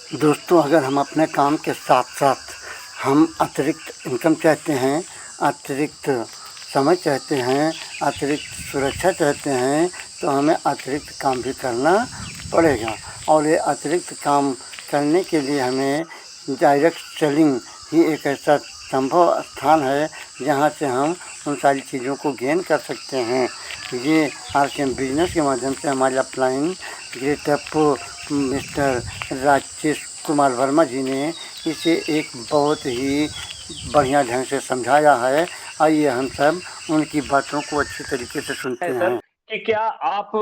दोस्तों, अगर हम अपने काम के साथ साथ हम अतिरिक्त इनकम चाहते हैं, अतिरिक्त समय चाहते हैं, अतिरिक्त सुरक्षा चाहते हैं, तो हमें अतिरिक्त काम भी करना पड़ेगा। और ये अतिरिक्त काम करने के लिए हमें डायरेक्ट सेलिंग ही एक ऐसा संभव स्थान है जहाँ से हम उन सारी चीज़ों को गेन कर सकते हैं। ये आरकेएम बिजनेस के माध्यम से हमारे upline great up Mr Rajesh Kumar Verma ji ने इसे एक बहुत ही बढ़िया ढंग से समझाया है। आइए हम सब उनकी बातों को अच्छे तरीके से सुनते है सर हैं। कि क्या आप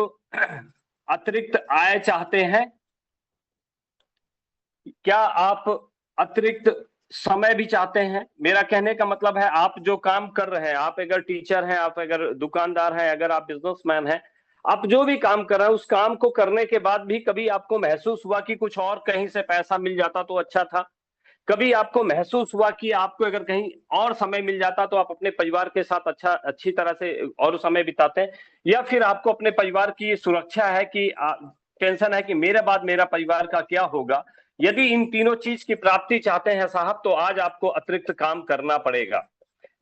अतिरिक्त आय चाहते हैं? क्या आप अतिरिक्त समय भी चाहते हैं? मेरा कहने का मतलब है, आप जो काम कर रहे हैं, आप अगर टीचर हैं, आप अगर दुकानदार हैं, अगर आप बिजनेसमैन हैं, आप जो भी काम कर रहे हैं, उस काम को करने के बाद भी कभी आपको महसूस हुआ कि कुछ और कहीं से पैसा मिल जाता तो अच्छा था? कभी आपको महसूस हुआ कि आपको अगर कहीं और समय मिल जाता तो आप अपने परिवार के साथ अच्छी तरह से और समय बिताते हैं? या फिर आपको अपने परिवार की सुरक्षा है कि टेंशन है कि मेरे बाद मेरा परिवार का क्या होगा? यदि इन तीनों चीज की प्राप्ति चाहते हैं साहब, तो आज आपको अतिरिक्त काम करना पड़ेगा।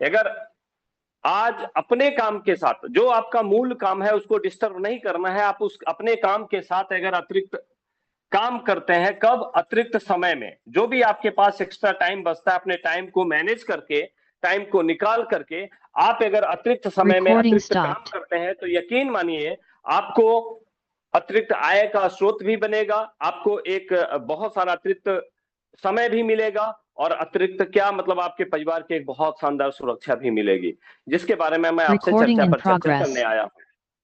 अगर आज अपने काम के साथ जो आपका मूल काम है उसको डिस्टर्ब नहीं करना है, आप उस अपने काम के साथ अगर अतिरिक्त काम करते हैं, कब? अतिरिक्त समय में जो भी आपके पास एक्स्ट्रा टाइम बचता है, अपने टाइम को मैनेज करके, टाइम को निकाल करके आप अगर अतिरिक्त समय में अतिरिक्त काम करते हैं, तो यकीन मानिए आपको अतिरिक्त आय का स्रोत भी बनेगा, आपको एक बहुत सारा अतिरिक्त समय भी मिलेगा और अतिरिक्त क्या मतलब आपके परिवार की एक बहुत शानदार सुरक्षा भी मिलेगी, जिसके बारे में मैं आपसे चर्चा पर चर्चा करने आया हूं।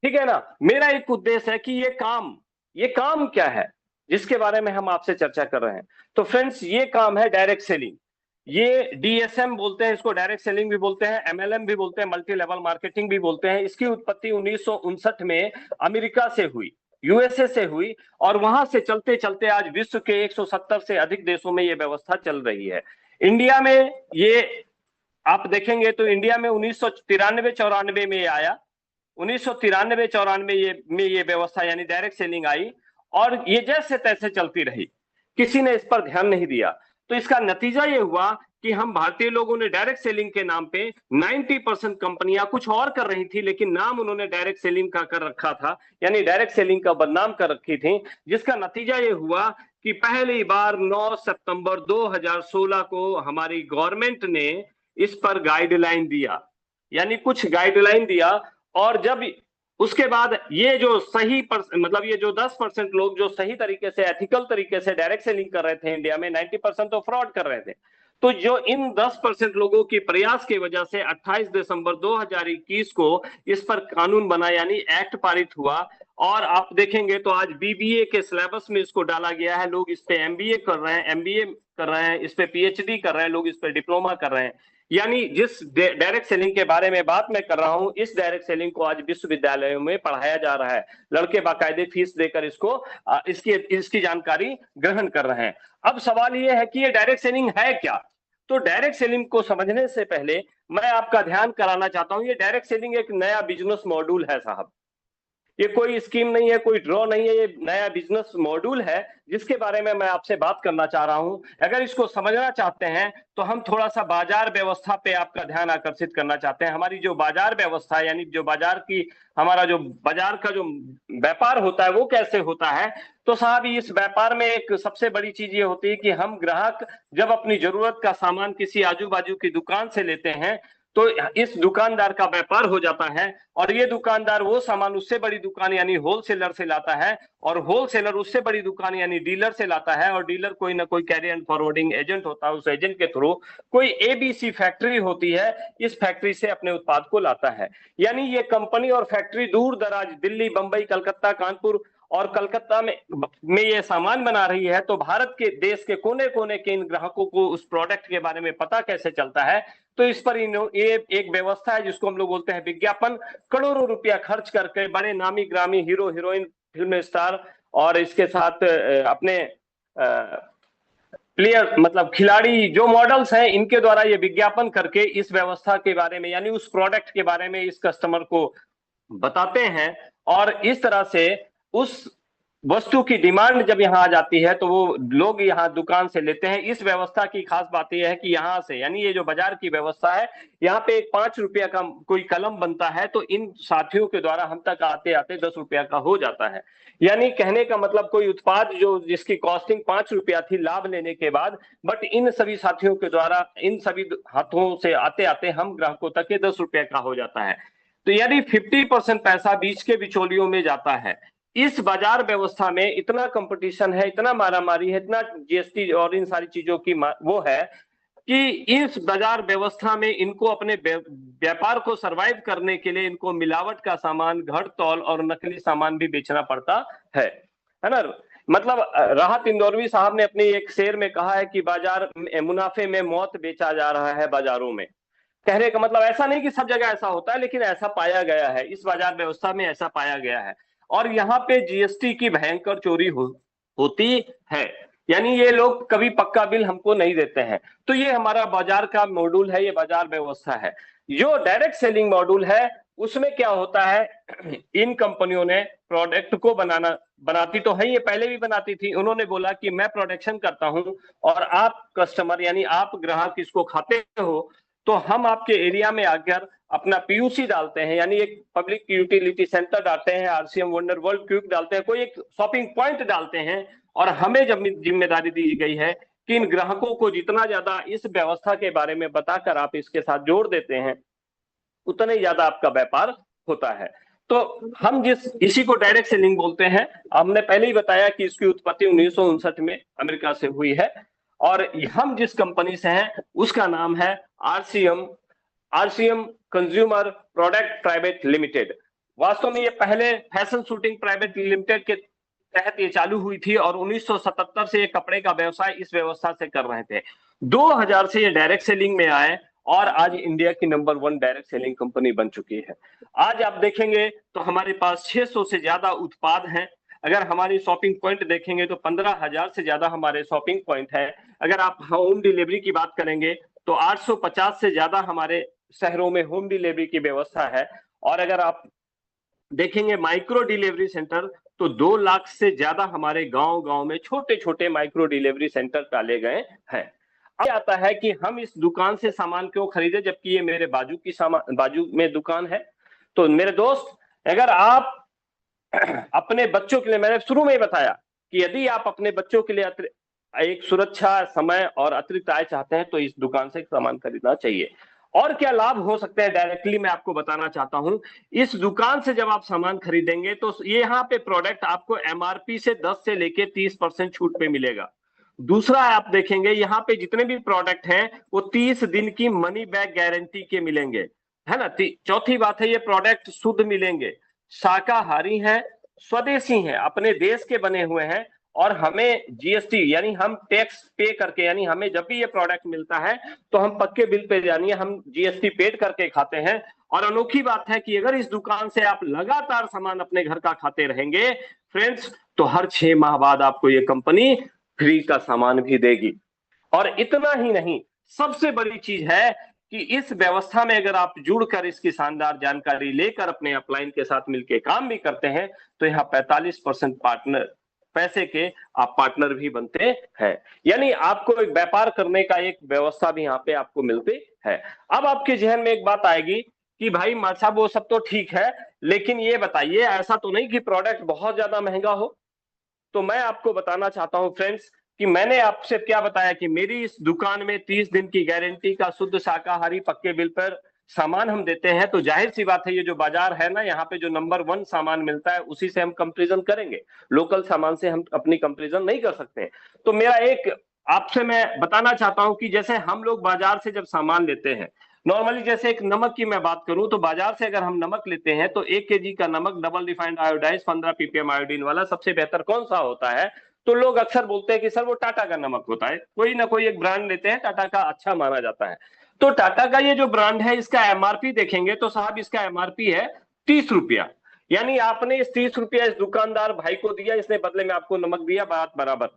ठीक है ना? मेरा एक उद्देश्य है कि ये काम क्या है जिसके बारे में हम आपसे चर्चा कर रहे हैं। तो फ्रेंड्स, ये काम है डायरेक्ट सेलिंग। ये डीएसएम बोलते हैं इसको, डायरेक्ट सेलिंग भी बोलते हैं, एमएलएम भी बोलते हैं, मल्टी लेवल मार्केटिंग भी बोलते हैं। इसकी उत्पत्ति 1959 में अमेरिका से हुई, यूएसए से हुई और वहां से चलते चलते आज विश्व के 170 से अधिक देशों में ये व्यवस्था चल रही है। इंडिया में ये आप देखेंगे तो इंडिया में 1993-94 में ये आया। 1993-94 में ये व्यवस्था यानी डायरेक्ट सेलिंग आई और ये जैसे तैसे चलती रही, किसी ने इस पर ध्यान नहीं दिया। तो इसका नतीजा ये हुआ कि हम भारतीय लोगों ने डायरेक्ट सेलिंग के नाम पे 90% कंपनियां कुछ और कर रही थी, लेकिन नाम उन्होंने डायरेक्ट सेलिंग का कर रखा था, यानी डायरेक्ट सेलिंग का बदनाम कर रखी थी, जिसका नतीजा ये हुआ कि पहली बार 9 सितंबर 2016 को हमारी गवर्नमेंट ने इस पर गाइडलाइन दिया, यानी कुछ गाइडलाइन दिया। और जब उसके बाद ये जो मतलब ये जो 10% लोग जो सही तरीके से एथिकल तरीके से डायरेक्ट सेलिंग कर रहे थे इंडिया में, 90% तो फ्रॉड कर रहे थे। तो जो इन 10% लोगों की प्रयास की वजह से 28 दिसंबर 2021 को इस पर कानून बना, यानी एक्ट पारित हुआ। और आप देखेंगे तो आज बीबीए के सिलेबस में इसको डाला गया है, लोग इस पे एमबीए कर रहे हैं, एमबीए कर रहे हैं, इस पे पीएचडी कर रहे हैं, लोग इस पे डिप्लोमा कर रहे हैं। यानी जिस डायरेक्ट सेलिंग के बारे में बात मैं कर रहा हूं, इस डायरेक्ट सेलिंग को आज विश्वविद्यालयों में पढ़ाया जा रहा है। लड़के बाकायदे फीस देकर इसको इसकी जानकारी ग्रहण कर रहे हैं। अब सवाल यह है कि ये डायरेक्ट सेलिंग है क्या? तो डायरेक्ट सेलिंग को समझने से पहले मैं आपका ध्यान कराना चाहता हूं, ये डायरेक्ट सेलिंग एक नया बिजनेस मॉड्यूल है साहब। ये कोई स्कीम नहीं है, कोई ड्रॉ नहीं है, ये नया बिजनेस मॉड्यूल है जिसके बारे में मैं आपसे बात करना चाह रहा हूं। अगर इसको समझना चाहते हैं तो हम थोड़ा सा बाजार व्यवस्था पे आपका ध्यान आकर्षित करना चाहते हैं। हमारी जो बाजार व्यवस्था है, यानी जो बाजार की हमारा जो बाजार का जो व्यापार होता है वो कैसे होता है। तो साहब, इस व्यापार में एक सबसे बड़ी चीज ये होती है कि हम ग्राहक जब अपनी जरूरत का सामान किसी आजू बाजू की दुकान से लेते हैं तो इस दुकानदार का व्यापार हो जाता है और ये दुकानदार वो सामान उससे बड़ी दुकान यानी होलसेलर से लाता है और होलसेलर उससे बड़ी दुकान यानी डीलर से लाता है और डीलर कोई ना कोई कैरी एंड फॉरवर्डिंग एजेंट होता है, उस एजेंट के थ्रू कोई एबीसी फैक्ट्री होती है, इस फैक्ट्री से अपने उत्पाद को लाता है। यानी ये कंपनी और फैक्ट्री दूर दराज दिल्ली, बंबई, कलकत्ता, कानपुर और कलकत्ता में ये सामान बना रही है। तो भारत के देश के कोने कोने के इन ग्राहकों को उस प्रोडक्ट के बारे में पता कैसे चलता है? तो इस पर ये एक व्यवस्था है जिसको हम लोग बोलते हैं विज्ञापन। करोड़ों रुपया खर्च करके बड़े नामी ग्रामी हीरो हीरोइन, फिल्म स्टार और इसके साथ अपने प्लेयर मतलब खिलाड़ी जो मॉडल्स हैं, इनके द्वारा ये विज्ञापन करके इस व्यवस्था के बारे में यानी उस प्रोडक्ट के बारे में इस कस्टमर को बताते हैं और इस तरह से उस वस्तु की डिमांड जब यहाँ आ जाती है तो वो लोग यहाँ दुकान से लेते हैं। इस व्यवस्था की खास बात यह है कि यहाँ से, यानी ये जो बाजार की व्यवस्था है, यहाँ पे एक 5 रुपया का कोई कलम बनता है तो इन साथियों के द्वारा हम तक आते आते 10 रुपया का हो जाता है। यानी कहने का मतलब कोई उत्पाद जो जिसकी कॉस्टिंग 5 रुपया थी लाभ लेने के बाद, बट इन सभी साथियों के द्वारा इन सभी हाथों से आते आते हम ग्राहकों तक ये 10 रुपया का हो जाता है। तो यानी 50% पैसा बीच के बिचौलियों में जाता है। इस बाजार व्यवस्था में इतना कंपटीशन है, इतना मारामारी है, इतना जीएसटी और इन सारी चीजों की वो है कि इस बाजार व्यवस्था में इनको अपने व्यापार को सरवाइव करने के लिए इनको मिलावट का सामान, घड़ तौल और नकली सामान भी बेचना पड़ता है ना। मतलब राहत इंदौरवी साहब ने अपने एक शेर में कहा है कि बाजार मुनाफे में मौत बेचा जा रहा है बाजारों में। कहने का मतलब ऐसा नहीं कि सब जगह ऐसा होता है, लेकिन ऐसा पाया गया है, इस बाजार व्यवस्था में ऐसा पाया गया है। और यहाँ पे जीएसटी की भयंकर चोरी होती है, यानी ये लोग कभी पक्का बिल हमको नहीं देते हैं। तो ये हमारा बाजार का मॉड्यूल है, ये बाजार व्यवस्था है। जो डायरेक्ट सेलिंग मॉड्यूल है उसमें क्या होता है, इन कंपनियों ने प्रोडक्ट को बनाती तो है, ये पहले भी बनाती थी। उन्होंने बोला कि मैं प्रोडक्शन करता हूं और आप कस्टमर यानी आप ग्राहक इसको खाते हो, तो हम आपके एरिया में आकर अपना पीयूसी डालते हैं, यानी एक पब्लिक यूटिलिटी सेंटर डालते हैं, आरसीएम वंडर वर्ल्ड क्विक डालते हैं, कोई एक शॉपिंग पॉइंट डालते हैं। और हमें जब जिम्मेदारी दी गई है कि इन ग्राहकों को जितना ज्यादा इस व्यवस्था के बारे में बताकर आप इसके साथ जोड़ देते हैं, उतना ही ज्यादा आपका व्यापार होता है। तो हम इसी को डायरेक्ट सेलिंग बोलते हैं। हमने पहले ही बताया कि इसकी उत्पत्ति 1959 में अमेरिका से हुई है और हम जिस कंपनी से हैं उसका नाम है RCM consumer product private limited. वास्तव में ये पहले फैशन शूटिंग प्राइवेट लिमिटेड के तहत ये चालू हुई थी और 1977 से ये कपड़े का व्यवसाय इस व्यवस्था से कर रहे थे। 2000 से ये डायरेक्ट सेलिंग में आए और आज इंडिया की नंबर 1 डायरेक्ट सेलिंग कंपनी बन चुकी है। आज आप देखेंगे तो हमारे पास 600 से ज्यादा उत्पाद हैं। अगर हमारी शॉपिंग पॉइंट देखेंगे तो 15,000 से ज्यादा हमारे शॉपिंग पॉइंट है। अगर आप होम डिलीवरी की बात करेंगे तो 850 से ज्यादा हमारे शहरों में होम डिलीवरी की व्यवस्था है। और अगर आप देखेंगे माइक्रो डिलीवरी सेंटर तो 2 लाख से ज्यादा हमारे गांव-गांव में छोटे-छोटे माइक्रो डिलीवरी सेंटर डाले गए हैं। अब आता है कि हम इस दुकान से सामान क्यों खरीदे जबकि ये मेरे बाजू में दुकान है। तो मेरे दोस्त, अगर आप अपने बच्चों के लिए, मैंने शुरू में ही बताया कि यदि आप अपने बच्चों के लिए एक सुरक्षा, समय और अतिरिक्त आय चाहते हैं तो इस दुकान से सामान खरीदना चाहिए। और क्या लाभ हो सकते हैं डायरेक्टली मैं आपको बताना चाहता हूं। इस दुकान से जब आप सामान खरीदेंगे तो ये यहाँ पे प्रोडक्ट आपको एमआरपी से 10 से लेके 30% छूट पे मिलेगा। दूसरा आप देखेंगे यहाँ पे जितने भी प्रोडक्ट हैं वो 30 दिन की मनी बैक गारंटी के मिलेंगे, है ना। चौथी बात है ये प्रोडक्ट शुद्ध मिलेंगे, शाकाहारी हैं, स्वदेशी हैं, अपने देश के बने हुए हैं और हमें जीएसटी यानी हम टैक्स पे करके, यानी हमें जब भी ये प्रोडक्ट मिलता है तो हम पक्के बिल पे यानी हम जीएसटी पेड करके खाते हैं। और अनोखी बात है कि अगर इस दुकान से आप लगातार सामान अपने घर का खाते रहेंगे फ्रेंड्स, तो हर 6 माह बाद आपको ये कंपनी फ्री का सामान भी देगी। और इतना ही नहीं, सबसे बड़ी चीज है कि इस व्यवस्था में अगर आप जुड़कर इसकी शानदार जानकारी लेकर अपने अपलाइन के साथ मिलकर काम भी करते हैं तो यहाँ 45% पार्टनर पैसे के आप पार्टनर भी बनते हैं, यानी आपको एक व्यापार करने का एक व्यवस्था भी यहाँ पे आपको मिलती है। अब आपके जहन में एक बात आएगी कि भाई साहब वो सब तो ठीक है, लेकिन ये बताइए ऐसा तो नहीं कि प्रोडक्ट बहुत ज्यादा महंगा हो। तो मैं आपको बताना चाहता हूं फ्रेंड्स कि मैंने आपसे क्या बताया कि मेरी इस दुकान में 30 दिन की गारंटी का शुद्ध शाकाहारी पक्के बिल पर सामान हम देते हैं। तो जाहिर सी बात है ये जो बाजार है ना, यहाँ पे जो नंबर 1 सामान मिलता है उसी से हम कंपैरिजन करेंगे, लोकल सामान से हम अपनी कंपैरिजन नहीं कर सकते। तो मेरा एक आपसे मैं बताना चाहता हूं कि जैसे हम लोग बाजार से जब सामान लेते हैं, नॉर्मली जैसे एक नमक की मैं बात करूं तो बाजार से अगर हम नमक लेते हैं तो 1 केजी का नमक double refined iodise 15 ppm iodine वाला सबसे बेहतर कौन सा होता है। तो लोग अक्सर बोलते हैं कि सर वो टाटा का नमक होता है, कोई ना कोई एक ब्रांड लेते हैं, टाटा का अच्छा माना जाता है। तो टाटा का ये जो ब्रांड है इसका एमआरपी देखेंगे तो साहब इसका एमआरपी है 30 रुपया, यानी आपने इस 30 रुपया इस दुकानदार भाई को दिया, इसने बदले में आपको नमक दिया, बात बराबर।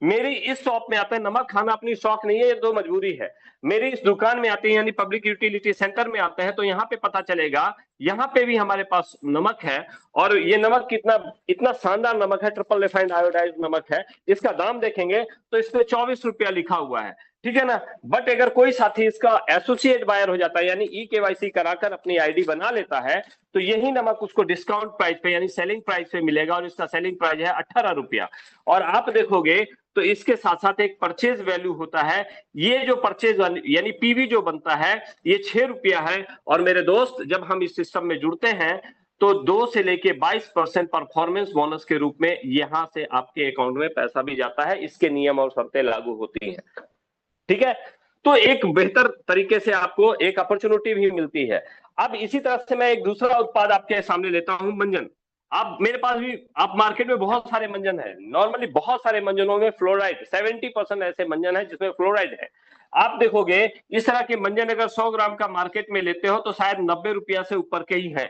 मेरी इस शॉप में आता है, नमक खाना अपनी शौक नहीं है, ये तो मजबूरी है। मेरी इस दुकान में आते हैं यानी पब्लिक यूटिलिटी सेंटर में आते हैं, तो यहाँ पे पता चलेगा, यहाँ पे भी हमारे पास नमक है। और ये नमक कितना इतना शानदार नमक है, ट्रिपल रिफाइंड आयोडाइज नमक है। इसका दाम देखेंगे तो इस पे 24 रुपया लिखा हुआ है, ठीक है ना। बट अगर कोई साथी इसका एसोसिएट बायर हो जाता है यानी ई केवाईसी कराकर अपनी आईडी बना लेता है, तो यही नमक उसको डिस्काउंट प्राइस पे यानी सेलिंग प्राइस पे मिलेगा, और इसका सेलिंग प्राइस है 18 रुपया। और आप देखोगे तो इसके साथ साथ एक परचेज वैल्यू होता है। ये जो परचेज यानी पीवी जो बनता है ये 6 रुपया है। और मेरे दोस्त, जब हम इस सिस्टम में जुड़ते हैं तो 2 से लेके 22% परफॉर्मेंस बोनस के रूप में यहां से आपके अकाउंट में पैसा भी जाता है। इसके नियम और शर्तें लागू होती हैं, ठीक है। तो एक बेहतर तरीके से आपको एक अपॉर्चुनिटी भी मिलती है। अब इसी तरह से मैं एक दूसरा उत्पाद आपके सामने लेता हूं, मंजन। आप मेरे पास भी, आप मार्केट में बहुत सारे मंजन है, नॉर्मली बहुत सारे मंजनों में फ्लोराइड 70% ऐसे मंजन है जिसमें फ्लोराइड है। आप देखोगे इस तरह के मंजन अगर 100 ग्राम का मार्केट में लेते हो तो शायद 90 रुपया से ऊपर के ही है,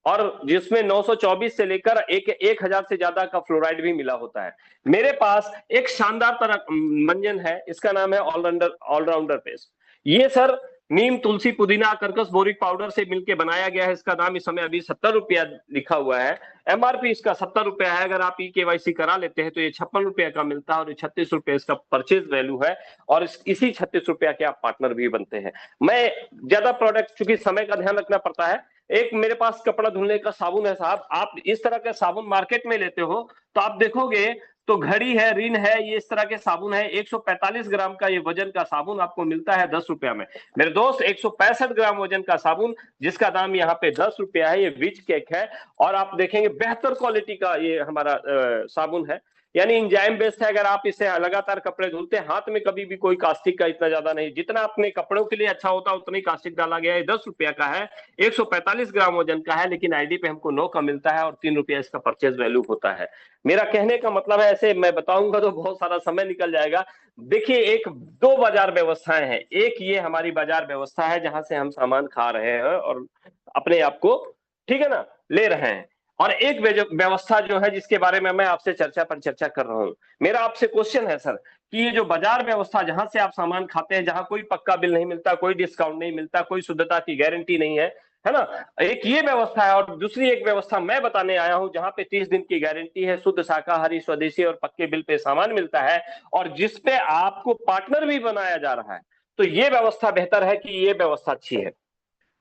और जिसमें 924 से लेकर 1000 से ज्यादा का फ्लोराइड भी मिला होता है। मेरे पास एक शानदार तरह मंजन है, इसका नाम है ऑलराउंडर पेस्ट। ये सर नीम, तुलसी, पुदीना, करकस, बोरिक पाउडर से मिलकर बनाया गया है। इसका दाम इस समय अभी 70 रुपया लिखा हुआ है। एमआरपी इसका 70 रुपया है। अगर आप ई केवाईसी करा लेते हैं तो ये 56 रुपया का मिलता है, और 36 रुपये इसका परचेज वैल्यू है। और इसी 36 रुपया के आप पार्टनर भी बनते हैं। मैं ज्यादा प्रोडक्ट, चूंकि समय का ध्यान रखना पड़ता है, एक मेरे पास कपड़ा धुलने का साबुन है साहब। आप इस तरह के साबुन मार्केट में लेते हो तो आप देखोगे तो घड़ी है, रिन है, ये इस तरह के साबुन है। 145 ग्राम का ये वजन का साबुन आपको मिलता है 10 रुपया में। मेरे दोस्त, 165 ग्राम वजन का साबुन जिसका दाम यहाँ पे 10 रुपया है, ये विच केक है। और आप देखेंगे बेहतर क्वालिटी का ये हमारा साबुन है, यानी इंजाइम बेस्ड है। अगर आप इसे लगातार कपड़े धुलते हैं, हाथ में कभी भी कोई कास्टिक का इतना ज्यादा नहीं, जितना अपने कपड़ों के लिए अच्छा होता है उतना ही कास्टिक डाला गया है। 10 रुपया का है, 145 ग्राम वजन का है, लेकिन आईडी पे हमको 9 का मिलता है, और 3 रुपया इसका परचेज वैल्यू होता है। मेरा कहने का मतलब है, ऐसे मैं बताऊंगा तो बहुत सारा समय निकल जाएगा। देखिए, एक दो बाजार व्यवस्थाएं हैं। एक ये हमारी बाजार व्यवस्था है जहां से हम सामान खा रहे हैं और अपने आप को, ठीक है ना, ले रहे हैं। और एक व्यवस्था जो है जिसके बारे में मैं आपसे चर्चा कर रहा हूं। मेरा आपसे क्वेश्चन है सर कि ये जो बाजार व्यवस्था, जहां से आप सामान खाते हैं, जहां कोई पक्का बिल नहीं मिलता, कोई डिस्काउंट नहीं मिलता, कोई शुद्धता की गारंटी नहीं है ना, एक ये व्यवस्था है। और दूसरी एक व्यवस्था मैं बताने आया हूं जहां पे 30 दिन की गारंटी है, शुद्ध शाकाहारी, स्वदेशी और पक्के बिल पे सामान मिलता है, और जिसपे आपको पार्टनर भी बनाया जा रहा है। तो ये व्यवस्था बेहतर है कि ये व्यवस्था अच्छी है?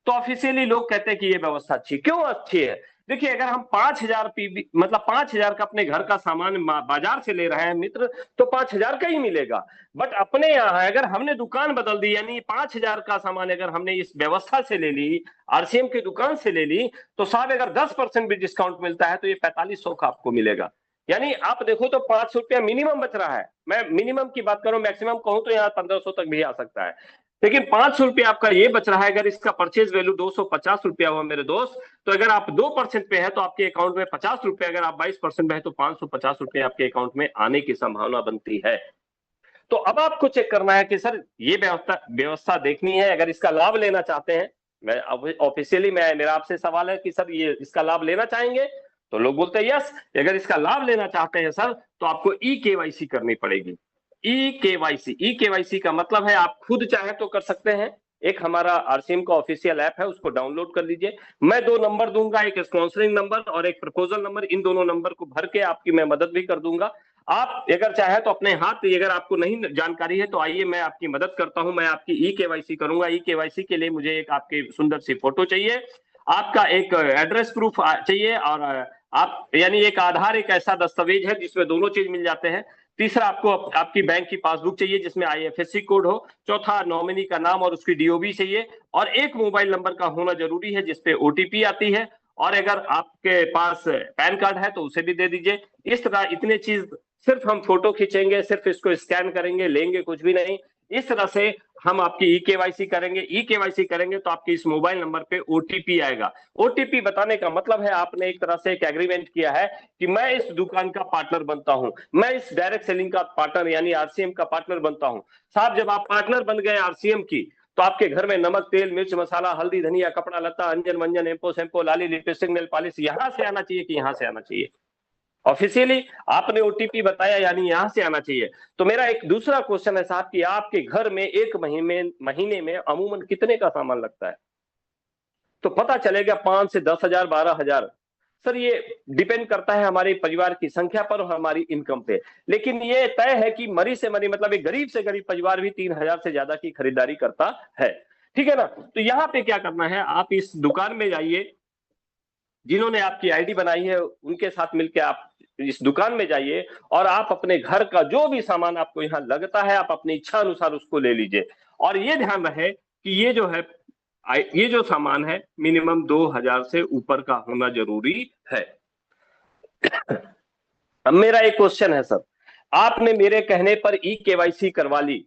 तो ऑफिशियली लोग कहते हैं कि ये व्यवस्था अच्छी। क्यों अच्छी है? देखिए, अगर हम 5000 पीबी मतलब 5000 का अपने घर का सामान बाजार से ले रहे हैं मित्र, तो 5000 का ही मिलेगा। बट अपने यहाँ अगर हमने दुकान बदल दी, यानी 5000 का सामान अगर हमने इस व्यवस्था से ले ली, आरसीएम की दुकान से ले ली, तो साहब अगर 10% भी डिस्काउंट मिलता है तो ये 4500 का आपको मिलेगा। यानी आप देखो तो 500 रुपया मिनिमम बच रहा है। मैं मिनिमम की बात करूं, मैक्सिमम कहूं तो यहाँ 1500 तक भी आ सकता है, लेकिन 500 रुपया आपका ये बच रहा है। अगर इसका परचेज वैल्यू 250 रुपया हुआ मेरे दोस्त, तो अगर आप 2% पे है तो आपके अकाउंट में 50 रुपया, अगर आप 22% पे है तो 550 रुपया आपके अकाउंट में आने की संभावना बनती है। तो अब आपको चेक करना है कि सर ये व्यवस्था व्यवस्था देखनी है, अगर इसका लाभ लेना चाहते हैं। मैं ऑफिशियली मेरा आपसे सवाल है कि सर ये इसका लाभ लेना चाहेंगे? तो लोग बोलते हैं यस। अगर इसका लाभ लेना चाहते हैं सर, तो आपको ई केवाईसी करनी पड़ेगी। ई केवाईसी का मतलब है आप खुद चाहे तो कर सकते हैं। एक हमारा आरसीएम का ऑफिशियल ऐप है, उसको डाउनलोड कर लीजिए। मैं 2 नंबर दूंगा, एक स्पॉन्सरिंग नंबर और एक प्रपोजल नंबर। इन दोनों नंबर को भर के आपकी मैं मदद भी कर दूंगा। आप अगर चाहे तो अपने हाथ, अगर आपको नहीं जानकारी है तो आइए मैं आपकी मदद करता हूं। मैं आपकी ई केवाईसी करूंगा। ई केवाईसी के लिए मुझे एक आपकी सुंदर सी फोटो चाहिए, आपका एक एड्रेस प्रूफ चाहिए, और आप यानी एक आधार एक ऐसा दस्तावेज है जिसमें दोनों चीज मिल जाते हैं। तीसरा, आपको आपकी बैंक की पासबुक चाहिए जिसमें आईएफएससी कोड हो। चौथा, नॉमिनी का नाम और उसकी डीओबी चाहिए। और एक मोबाइल नंबर का होना जरूरी है जिसपे ओटीपी आती है। और अगर आपके पास पैन कार्ड है तो उसे भी दे दीजिए। इस तरह इतने चीज, सिर्फ हम फोटो खींचेंगे, सिर्फ इसको स्कैन करेंगे, लेंगे कुछ भी नहीं। इस तरह से हम आपकी ई केवाईसी करेंगे। ई केवाईसी करेंगे तो आपके इस मोबाइल नंबर पे ओटीपी आएगा। ओटीपी बताने का मतलब है आपने एक तरह से एक एग्रीमेंट किया है कि मैं इस दुकान का पार्टनर बनता हूं, मैं इस डायरेक्ट सेलिंग का पार्टनर यानी आरसीएम का पार्टनर बनता हूं। साहब, जब आप पार्टनर बन गए आरसीएम की, तो आपके घर में नमक, तेल, मिर्च, मसाला, हल्दी, धनिया, कपड़ा लत्ता, अंजन मंजन, एम्पो शैम्पो, लाली, लिपस्टिक, नेल पॉलिश यहां से आना चाहिए कि यहां से आना चाहिए? ऑफिशियली आपने ओटीपी बताया, यानी यहां से आना चाहिए। तो मेरा एक दूसरा क्वेश्चन है साहब कि आपके घर में एक महीने में अमूमन कितने का सामान लगता है? तो पता चलेगा 5 से 10,000, 12,000। सर ये डिपेंड करता है हमारे परिवार की संख्या पर और हमारी इनकम पे, लेकिन ये तय है कि मरी से मरी मतलब एक गरीब से गरीब परिवार भी 3,000 से ज्यादा की खरीदारी करता है। ठीक है ना? तो यहां पे क्या करना है, आप इस दुकान में जाइए, जिन्होंने आपकी आईडी बनाई है उनके साथ मिलकर आप इस दुकान में जाइए और आप अपने घर का जो भी सामान आपको यहाँ लगता है आप अपनी इच्छा अनुसार उसको ले लीजिए। और ये ध्यान रहे कि ये जो सामान है मिनिमम 2,000 से ऊपर का होना जरूरी है। अब मेरा एक क्वेश्चन है सर, आपने मेरे कहने पर ई केवाईसी करवा ली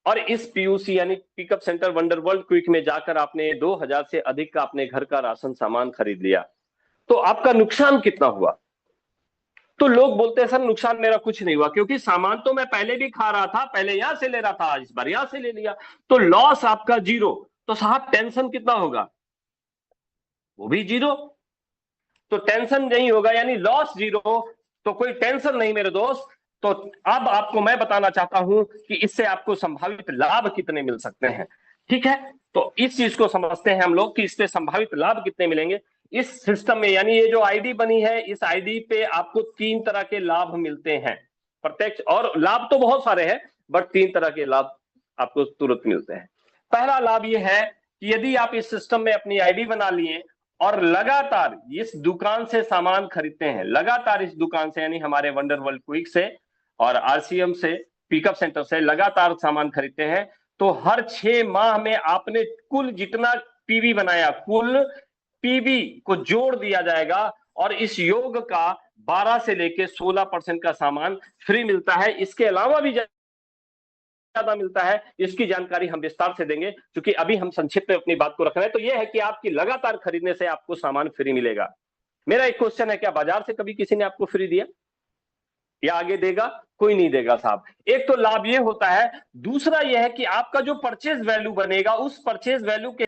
और इस पीयूसी यानी पिकअप सेंटर वंडरवर्ल्ड क्विक में जाकर आपने 2,000 से अधिक का अपने घर का राशन सामान खरीद लिया, तो आपका नुकसान कितना हुआ? तो लोग बोलते हैं सर नुकसान मेरा कुछ नहीं हुआ, क्योंकि सामान तो मैं पहले भी खा रहा था, पहले यहां से ले रहा था, इस बार यहां से ले लिया, तो लॉस आपका जीरो। तो साहब टेंशन कितना होगा? वो भी जीरो। तो टेंशन नहीं होगा यानी लॉस जीरो, तो कोई टेंशन नहीं मेरे दोस्त। तो अब आपको मैं बताना चाहता हूं कि इससे आपको संभावित लाभ कितने मिल सकते हैं। ठीक है, तो इस चीज को समझते हैं हम लोग कि इससे संभावित लाभ कितने मिलेंगे इस सिस्टम में। यानी ये जो आईडी बनी है, इस आईडी पे आपको 3 तरह के लाभ मिलते हैं, प्रत्यक्ष और लाभ तो बहुत सारे हैं, बट 3 तरह के लाभ आपको तुरंत मिलते हैं। पहला लाभ ये है कि यदि आप इस सिस्टम में अपनी आईडी बना लिए और लगातार इस दुकान से सामान खरीदते हैं, लगातार इस दुकान से यानी हमारे वंडरवर्ल्ड क्विक से और आरसीएम से, पिकअप सेंटर से लगातार सामान खरीदते हैं, तो हर 6 माह में आपने कुल जितना पीवी बनाया, कुल पीवी को जोड़ दिया जाएगा और इस योग का 12 से लेके 16% का सामान फ्री मिलता है। इसके अलावा भी ज्यादा मिलता है, इसकी जानकारी हम विस्तार से देंगे, क्योंकि अभी हम संक्षिप्त में अपनी बात को रख रहे हैं। तो यह है कि आपकी लगातार खरीदने से आपको सामान फ्री मिलेगा। मेरा एक क्वेश्चन है, क्या बाजार से कभी किसी ने आपको फ्री दिया या आगे देगा? कोई नहीं देगा साहब। एक तो लाभ ये होता है, दूसरा यह है कि आपका जो परचेज वैल्यू बनेगा उस परचेज वैल्यू के,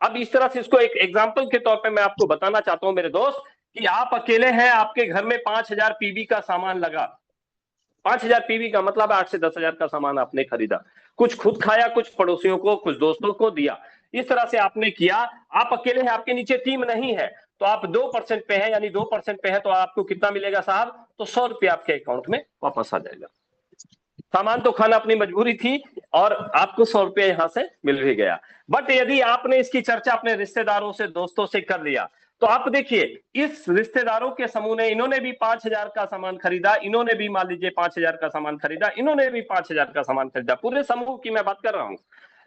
अब इस तरह से इसको एक एग्जांपल के तौर पे मैं आपको बताना चाहता हूं मेरे दोस्त, कि आप अकेले हैं, आपके घर में 5,000 पीबी का सामान लगा। 5,000 पीवी का मतलब 8 से 10,000 का सामान आपने खरीदा, कुछ खुद खाया, कुछ पड़ोसियों को, कुछ दोस्तों को दिया। इस तरह से आपने किया। आप अकेले हैं, आपके नीचे टीम नहीं है, तो आप 2% पे हैं, यानी 2% पे है, तो आपको कितना मिलेगा साहब? तो 100 रुपया आपके अकाउंट में वापस आ जाएगा। सामान तो खाना अपनी मजबूरी थी और आपको 100 रुपया यहां से मिल भी गया। बट यदि आपने इसकी चर्चा अपने रिश्तेदारों से, दोस्तों से कर लिया, तो आप देखिए इस रिश्तेदारों के समूह ने, इन्होंने भी 5,000 का सामान खरीदा, इन्होंने भी मान लीजिए 5,000 का सामान खरीदा, इन्होंने भी 5,000 का सामान खरीदा, पूरे समूह की मैं बात कर रहा हूं।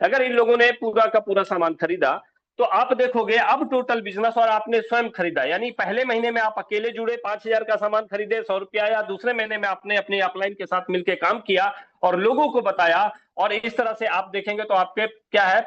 अगर इन लोगों ने पूरा का पूरा सामान खरीदा, तो आप देखोगे अब टोटल बिजनेस, और आपने स्वयं खरीदा, यानी पहले महीने में आप अकेले जुड़े 5,000 का सामान खरीदे 100 रुपया, या दूसरे महीने में आपने अपनी अपलाइन के साथ मिलकर काम किया और लोगों को बताया, और इस तरह से आप देखेंगे तो आपके क्या है,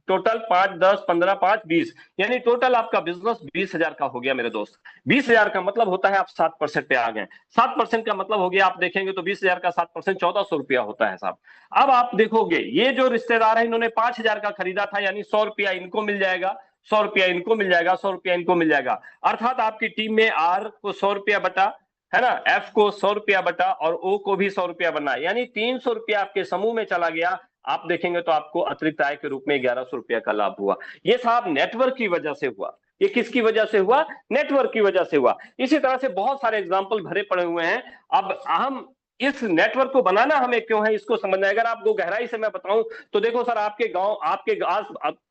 टोटल 5, 10, 15, 5, 20, यानी टोटल आपका बिजनेस 20,000 का हो गया मेरे दोस्त। 20,000 का मतलब होता है आप 7% पे आ गए। 7% का मतलब हो गया, आप देखेंगे तो 20,000 का 7% 1,400 रुपया होता है साहब। अब आप देखोगे ये जो रिश्तेदार है, इन्होंने 5,000 का खरीदा था, यानी 100 रुपया इनको मिल जाएगा, 100 रुपया इनको मिल जाएगा, 100 रुपया इनको मिल जाएगा। अर्थात आपकी टीम में आर को 100 रुपया बटा, है ना, एफ को 100 रुपया बटा और ओ को भी 100 रुपया बना, यानी 300 रुपया आपके समूह में चला गया। आप देखेंगे तो आपको अतिरिक्त आय के रूप में 1,100 रुपया का लाभ हुआ। ये साहब नेटवर्क की वजह से हुआ। ये किसकी वजह से हुआ? नेटवर्क की वजह से हुआ। इसी तरह से बहुत सारे एग्जाम्पल भरे पड़े हुए हैं। अब हम इस नेटवर्क को बनाना हमें क्यों है, इसको समझना है। अगर आपको गहराई से मैं बताऊं तो देखो सर, आपके गांव, आपके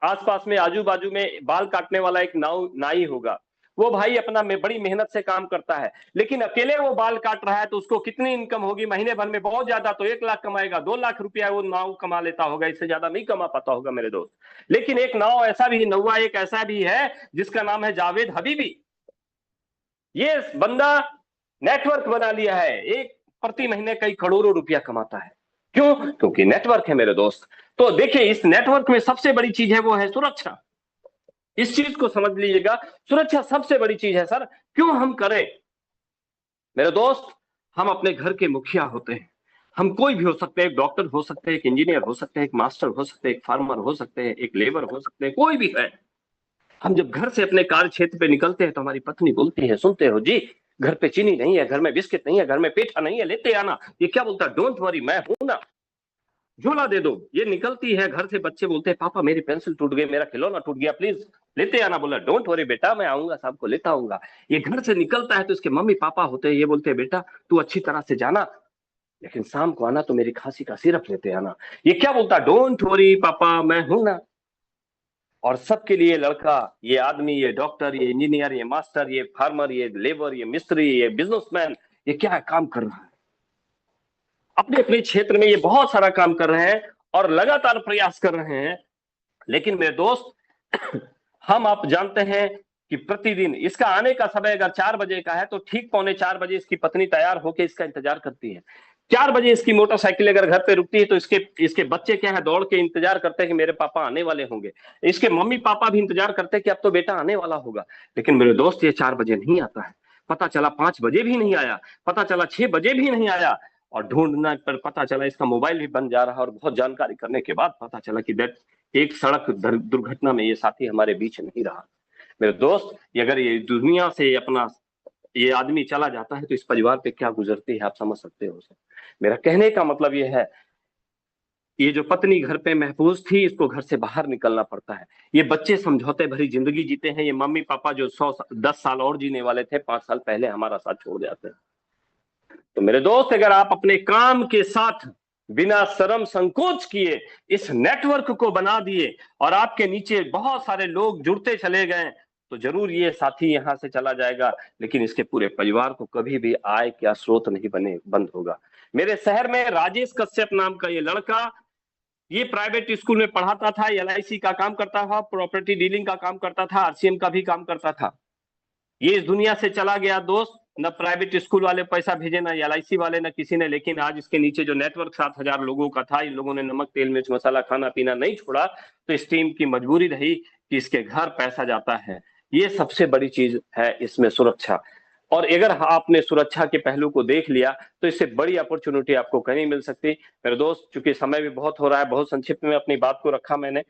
आसपास में, आजू बाजू में बाल काटने वाला एक नाई होगा। वो भाई अपना में बड़ी मेहनत से काम करता है, लेकिन अकेले वो बाल काट रहा है तो उसको कितनी इनकम होगी महीने भर में? बहुत ज्यादा तो 1 लाख कमाएगा, 2 लाख रुपया वो नाव कमा लेता होगा, इससे ज्यादा नहीं कमा पाता होगा मेरे दोस्त। लेकिन एक नाव ऐसा भी, नौवा एक ऐसा भी है जिसका नाम है जावेद हबीबी। ये बंदा नेटवर्क बना लिया है, एक प्रति महीने कई करोड़ों रुपया कमाता है। क्यों? क्योंकि नेटवर्क है मेरे दोस्त। तो देखिए इस नेटवर्क में सबसे बड़ी चीज है वो है सुरक्षा। इस चीज को समझ लीजिएगा, सुरक्षा सबसे बड़ी चीज है सर। क्यों हम करें मेरे दोस्त? हम अपने घर के मुखिया होते हैं। हम कोई भी हो सकते हैं, एक डॉक्टर हो सकते हैं, एक इंजीनियर हो सकते हैं, एक मास्टर हो सकते हैं, एक फार्मर हो सकते हैं, एक लेबर हो सकते हैं, कोई भी है। हम जब घर से अपने कार्य क्षेत्र पे निकलते हैं तो हमारी पत्नी बोलती है, सुनते हो जी, घर पे चीनी नहीं है, घर में बिस्किट नहीं है, घर में पेठा नहीं है, लेते आना। ये क्या बोलता है, डोंट वरी मैं हूं ना, झोला दे दो। ये निकलती है घर से, बच्चे बोलते हैं पापा मेरी पेंसिल टूट गई, मेरा खिलौना टूट गया, प्लीज लेते आना। बोला डोंट वरी बेटा, मैं आऊंगा शाम को लेता आऊंगा। ये घर से निकलता है तो इसके मम्मी पापा होते हैं, ये बोलते हैं बेटा तू अच्छी तरह से जाना, लेकिन शाम को आना तो मेरी खांसी का सिरप लेते आना। ये क्या बोलता है, डोंट वरी पापा मैं हूं ना। और सबके लिए लड़का, ये आदमी, ये डॉक्टर, ये इंजीनियर, ये मास्टर, ये फार्मर, ये लेबर, ये मिस्त्री, ये बिजनेसमैन, ये क्या है, काम कर रहा है अपने अपने क्षेत्र में। ये बहुत सारा काम कर रहे हैं और लगातार प्रयास कर रहे हैं। लेकिन मेरे दोस्त, हम आप जानते हैं कि प्रतिदिन इसका आने का समय अगर 4 बजे का है तो ठीक 3:45 इसकी पत्नी तैयार होकर इसका इंतजार करती है। 4 बजे इसकी मोटरसाइकिल अगर घर पे रुकती है तो इसके बच्चे क्या है, दौड़ के इंतजार करते हैं कि मेरे पापा आने वाले होंगे। इसके मम्मी पापा भी इंतजार करते हैं कि अब तो बेटा आने वाला होगा। लेकिन मेरे दोस्त, ये 4 बजे नहीं आता है, पता चला 5 बजे भी नहीं आया, पता चला 6 बजे भी नहीं आया। और ढूंढना पर पता चला इसका मोबाइल भी बन जा रहा है। और बहुत जानकारी करने के बाद पता चला कि एक सड़क दुर्घटना में ये साथी हमारे बीच नहीं रहा। मेरे दोस्त, ये अगर ये दुनिया से अपना ये आदमी चला जाता है तो इस परिवार पे क्या गुजरती है आप समझ सकते हो सर। मेरा कहने का मतलब ये है, ये जो पत्नी घर पे महफूज थी, इसको घर से बाहर निकलना पड़ता है। ये बच्चे समझौते भरी जिंदगी जीते हैं। ये मम्मी पापा जो 10 साल और जीने वाले थे, 5 साल पहले हमारा साथ छोड़ जाते हैं। तो मेरे दोस्त, अगर आप अपने काम के साथ बिना शर्म संकोच किए इस नेटवर्क को बना दिए और आपके नीचे बहुत सारे लोग जुड़ते चले गए, तो जरूर ये साथी यहां से चला जाएगा, लेकिन इसके पूरे परिवार को कभी भी आय का स्रोत नहीं बंद होगा। मेरे शहर में राजेश कश्यप नाम का ये लड़का, ये प्राइवेट स्कूल में पढ़ाता था, LIC का काम करता था, प्रॉपर्टी डीलिंग का काम करता था, RCM का भी काम करता था। ये इस दुनिया से चला गया दोस्त। न प्राइवेट स्कूल वाले पैसा भेजे, ना LIC वाले, न किसी ने। लेकिन आज इसके नीचे जो नेटवर्क 7,000 लोगों का था, इन लोगों ने नमक तेल मिर्च मसाला खाना पीना नहीं छोड़ा, तो इस टीम की मजबूरी रही कि इसके घर पैसा जाता है। ये सबसे बड़ी चीज है इसमें, सुरक्षा। और अगर आपने सुरक्षा के पहलू को देख लिया तो इससे बड़ी अपॉर्चुनिटी आपको कहीं नहीं मिल सकती। मेरे दोस्त, चूंकि समय भी बहुत हो रहा है, बहुत संक्षिप्त में अपनी बात को रखा मैंने,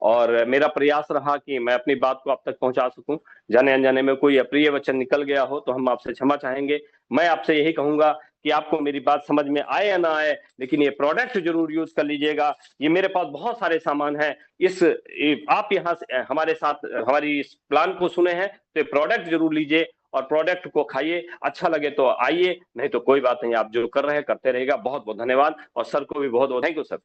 और मेरा प्रयास रहा कि मैं अपनी बात को आप तक पहुंचा सकूं। जाने अनजाने में कोई अप्रिय वचन निकल गया हो तो हम आपसे क्षमा चाहेंगे। मैं आपसे यही कहूंगा कि आपको मेरी बात समझ में आए या ना आए, लेकिन ये प्रोडक्ट जरूर यूज कर लीजिएगा। ये मेरे पास बहुत सारे सामान हैं। आप यहाँ से हमारे साथ हमारी इस प्लान को सुने हैं तो ये प्रोडक्ट जरूर लीजिए और प्रोडक्ट को खाइए। अच्छा लगे तो आइए, नहीं तो कोई बात नहीं, आप जो कर रहे हैं करते रहेगा। बहुत बहुत धन्यवाद, और सर को भी बहुत बहुत थैंक यू सर।